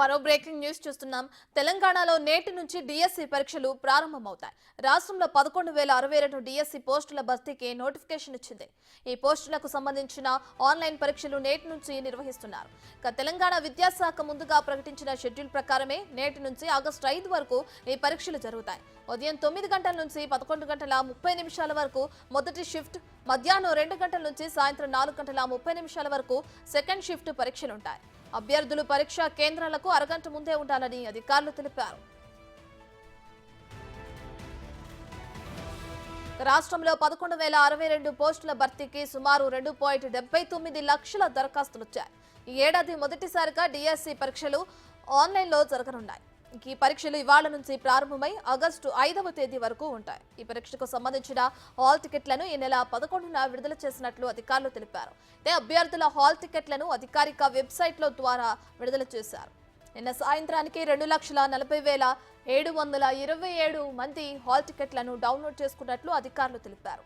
మరో breaking news చూస్తున్నాం. తెలంగాణలో నేటి నుంచి డిఎస్సి పరీక్షలు ప్రారంభమవుతాయి. రాష్ట్రంలో 11,062 డిఎస్సి పోస్టుల భర్తీకి నోటిఫికేషన్ ఇచ్చింది. ఈ పోస్టులకు సంబంధించిన ఆన్లైన్ పరీక్షలు నేటి నుంచి నిర్వహిస్తున్నారు. తెలంగాణ విద్యాశాఖ ముందుగా ప్రకటించిన షెడ్యూల్ ప్రకారమే నేటి నుంచి ఆగస్టు 5 వరకు ఈ పరీక్షలు జరుగుతాయి. ఉదయం 9 గంటల నుంచి 11 గంటల 30 నిమిషాల వరకు మొదటి షిఫ్ట్, మధ్యాహ్నం 2 గంటల నుంచి సాయంత్రం 4 గంటల 30 నిమిషాల వరకు సెకండ్ షిఫ్ట్ పరీక్షలుంటాయి. అభ్యర్థులు పరీక్షా కేంద్రాలకు అరగంట ముందే ఉండాలని అధికారులు తెలిపారు. రాష్ట్రంలో 11,062 పోస్టుల భర్తీకి సుమారు 2.79 లక్షల దరఖాస్తులు వచ్చాయి. ఈ ఏడాది మొదటిసారిగా డిఎస్సి పరీక్షలు ఆన్లైన్లో జరగనున్నాయి. ఈ పరీక్షలు ఇవాళ నుంచి ప్రారంభమై ఆగస్టు 5వ తేదీ వరకు ఉంటాయి. ఈ పరీక్షకు సంబంధించిన హాల్ టికెట్లను ఈ నెల 11న విడుదల చేసినట్లు అధికారులు తెలిపారు. అభ్యర్థుల హాల్ టికెట్లను అధికారిక వెబ్సైట్ల ద్వారా విడుదల చేశారు. నిన్న సాయంత్రానికి 2,40,727 మంది హాల్ టికెట్లను డౌన్లోడ్ చేసుకున్నట్లు అధికారులు తెలిపారు.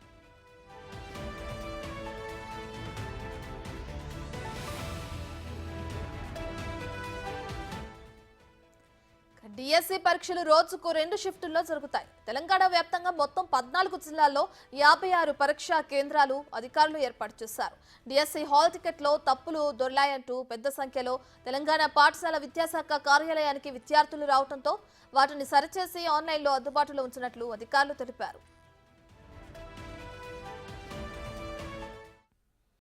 డిఎస్సి పరీక్షలు రోజుకు 2 షిఫ్టుల్లో జరుగుతాయి. తెలంగాణ వ్యాప్తంగా మొత్తం 14 జిల్లాల్లో 56 పరీక్షా కేంద్రాలు అధికారులు ఏర్పాటు చేశారు. డిఎస్సి హాల్ టికెట్లో తప్పులు దొర్లాయంటూ పెద్ద సంఖ్యలో తెలంగాణ పాఠశాల విద్యాశాఖ కార్యాలయానికి విద్యార్థులు రావడంతో వాటిని సరిచేసి ఆన్లైన్లో అందుబాటులో ఉంచినట్లు అధికారులు తెలిపారు.